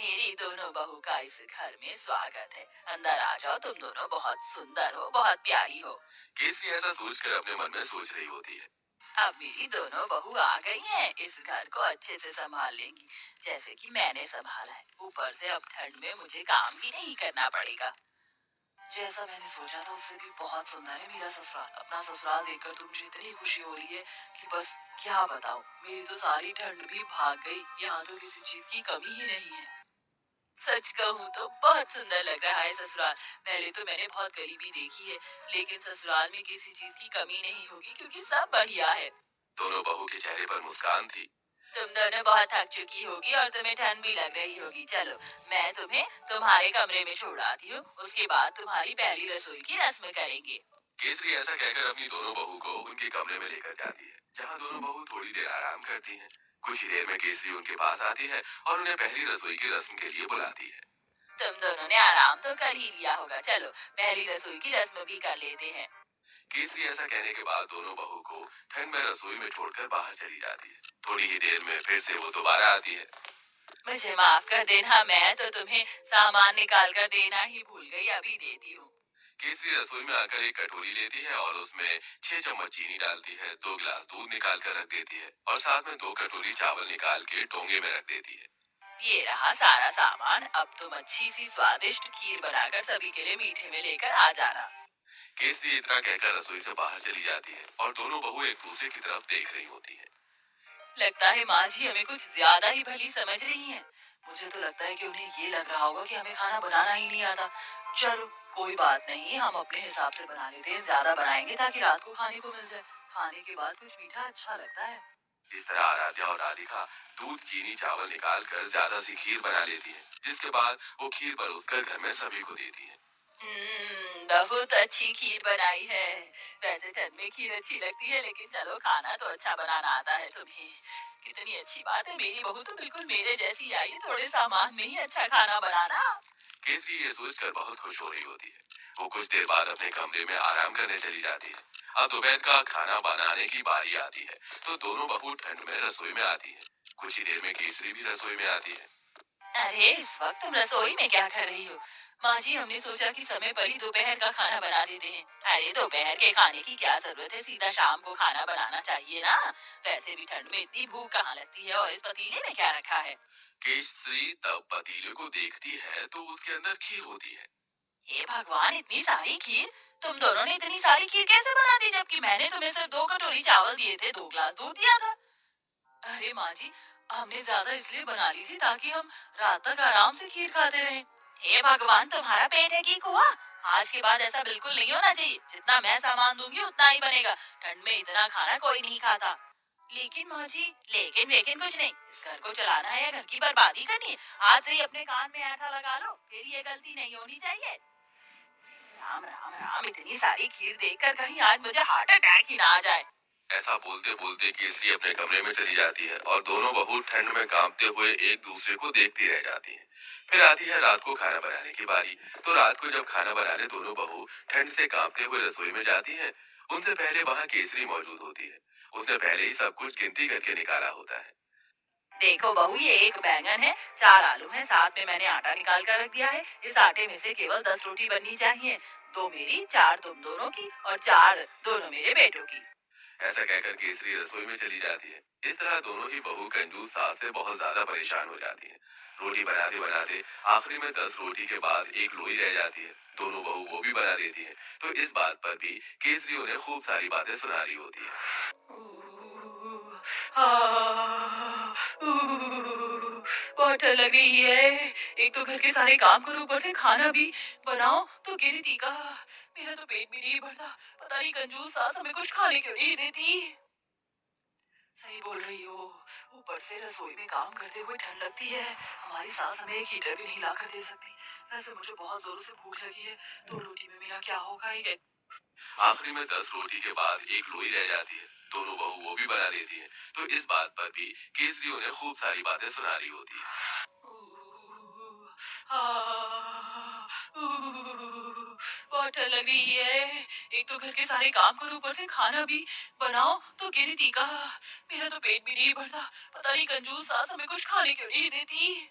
मेरी दोनों बहू का इस घर में स्वागत है। अंदर आ जाओ, तुम दोनों बहुत सुंदर हो, बहुत प्यारी हो। केसरी ऐसा सोचकर अपने मन में सोच रही होती है। अब मेरी दोनों बहू आ गई हैं, इस घर को अच्छे से संभाल लेंगी, जैसे कि मैंने संभाला है। ऊपर से अब ठंड में मुझे काम भी नहीं करना पड़ेगा। जैसा मैंने सोचा था उससे भी बहुत सुंदर है मेरा ससुराल। अपना ससुराल देखकर तो मुझे इतनी खुशी हो रही है कि बस क्या बताऊं। मेरी तो सारी ठंड भी भाग गई। यहाँ तो किसी चीज की कमी ही नहीं है। सच कहूँ तो बहुत सुंदर लग रहा है ससुराल। पहले तो मैंने बहुत गरीबी देखी है, लेकिन ससुराल में किसी चीज की कमी नहीं होगी क्योंकि सब बढ़िया है। दोनों बहू के चेहरे पर मुस्कान थी। तुम दोनों बहुत थक चुकी होगी और तुम्हें ठंड भी लग रही होगी। चलो, मैं तुम्हें तुम्हारे कमरे में छोड़ आती हूँ। उसके बाद तुम्हारी पहली रसोई की रस्म करेंगे। केसरी ऐसा कहकर अपनी दोनों बहू को उनके कमरे में लेकर जाती है, जहाँ दोनों बहू थोड़ी देर आराम करती हैं। कुछ ही देर में केसरी उनके पास आती है और उन्हें पहली रसोई की रस्म के लिए बुलाती है। तुम दोनों ने आराम तो कर ही लिया होगा, चलो पहली रसोई की रस्म भी कर लेते हैं। केसरी ऐसा कहने के बाद दोनों बहू को ठंड में रसोई में छोड़कर बाहर चली जाती है। थोड़ी ही देर में फिर से वो दोबारा आती है। मुझे माफ कर देना, मैं तो तुम्हें सामान निकाल कर देना ही भूल गई, अभी देती हूँ। केसरी रसोई में आकर एक कटोरी लेती है और उसमें 6 चम्मच चीनी डालती है, 2 गिलास दूध निकाल कर रख देती है और साथ में 2 कटोरी चावल निकाल के टोंगे में रख देती है। ये रहा सारा सामान। अब तुम अच्छी सी स्वादिष्ट खीर बनाकर सभी के लिए मीठे में लेकर आ जाना। केसरी इतना कहकर रसोई से बाहर चली जाती है और दोनों बहू एक दूसरे की तरफ देख रही होती है। लगता है माँ जी हमें कुछ ज्यादा ही भली समझ रही हैं। मुझे तो लगता है कि उन्हें ये लग रहा होगा कि हमें खाना बनाना ही नहीं आता। चलो कोई बात नहीं, हम अपने हिसाब से बना लेते हैं। ज्यादा बनाएंगे ताकि रात को खाने को मिल जाए। खाने के बाद कुछ मीठा अच्छा लगता है। इस तरह आराध्या और राधिका दूध चीनी चावल निकाल कर ज्यादा सी खीर बना लेती है, जिसके बाद वो खीर परोसकर घर में सभी को देती है। बहुत अच्छी खीर बनाई है। वैसे ठंड में खीर अच्छी लगती है, लेकिन चलो खाना तो अच्छा बनाना आता है तुम्हें। कितनी अच्छी बात है, मेरी बहू तो बिल्कुल मेरे जैसी आई है, थोड़े सामान में ही अच्छा खाना बनाना। केसरी ये सोचकर बहुत खुश हो रही होती है। वो कुछ देर बाद अपने कमरे में आराम करने चली जाती है। अब दोपहर का खाना बनाने की बारी आती है, तो दोनों बहू ठंड में रसोई में आती है। कुछ ही देर में केसरी भी रसोई में आती है। अरे इस वक्त तुम रसोई में क्या कर रही हो? माँ जी हमने सोचा कि समय पर ही दोपहर का खाना बना देते हैं। अरे दोपहर के खाने की क्या जरूरत है, सीधा शाम को खाना बनाना चाहिए ना। वैसे भी ठंड में इतनी भूख कहाँ लगती है। और इस पतीले में क्या रखा है? केसरी तब पतीले को देखती है तो उसके अंदर खीर होती है। हे भगवान, इतनी सारी खीर! तुम दोनों ने इतनी सारी खीर कैसे बना दी, जबकि मैंने तुम्हें सिर्फ 2 कटोरी चावल दिए थे, 2 गिलास दूध दिया था। अरे माँ जी, हमने ज्यादा इसलिए बना ली थी ताकि हम रात तक आराम से खीर खाते रहें। हे भगवान, तुम्हारा पेट है ठीक हुआ? आज के बाद ऐसा बिल्कुल नहीं होना चाहिए। जितना मैं सामान दूंगी उतना ही बनेगा। ठंड में इतना खाना कोई नहीं खाता। लेकिन माँ जी, लेकिन वेकिन कुछ नहीं। इस घर को चलाना है या घर की बर्बादी करनी है? आज से ही अपने कान में ऐठा लगा लो, फिर ये गलती नहीं होनी चाहिए। राम राम राम, इतनी सारी खीर देखकर कहीं आज मुझे हार्ट अटैक ही ना आ जाए। ऐसा बोलते बोलते केसरी अपने कमरे में चली जाती है और दोनों बहू ठंड में कांपते हुए एक दूसरे को देखती रह जाती हैं। फिर आती है रात को खाना बनाने की बारी। तो रात को जब खाना बनाने दोनों बहू ठंड से कांपते हुए रसोई में जाती हैं, उनसे पहले वहाँ केसरी मौजूद होती है। उसने पहले ही सब कुछ गिनती करके निकाला होता है। देखो बहू, ये एक बैंगन है, 4 आलू हैं, साथ में मैंने आटा निकाल कर रख दिया है। इस आटे में से केवल 10 रोटी बननी चाहिए। 2 मेरी, 4 तुम दोनों की और 4 दोनों मेरे बेटों की। ऐसा कहकर केसरी रसोई में चली जाती है। इस तरह दोनों ही बहू कंजूस सास से बहुत ज्यादा परेशान हो जाती हैं। रोटी बनाते बनाते आखिरी में 10 रोटी के बाद एक लोई रह जाती है। दोनों बहू वो भी बना देती हैं। तो इस बात पर भी केसरी उन्हें खूब सारी बातें सुना रही होती है। बहुत ठंड लग रही है। एक तो घर के सारे काम करो, ऊपर से खाना भी बनाओ तो गिनती का। मेरा तो पेट भी नहीं भरता। पता नहीं कंजूस सास हमें कुछ खाने क्यों नहीं देती। सही बोल रही हो। ऊपर से रसोई में काम करते हुए ठंड लगती है। हमारी सास हमें एक हीटर भी नहीं ला कर दे सकती। वैसे मुझे बहुत जोरों से भूख लगी है। 2 रोटी में मेरा क्या होगा ये? आखिरी में 10 रोटी के बाद एक लोई रह जाती है। दोनों बहू वो भी बना देती हैं। तो इस बात पर भी केसरी उन्हें खूब सारी बातें सुना रही होती है। बहुत ठंड लग रही है। एक तो घर के सारे काम करो, ऊपर से खाना भी बनाओ तो गिनती का। मेरा तो पेट भी नहीं भरता। पता नहीं कंजूस सास हमें कुछ खाने क्यों नहीं देती।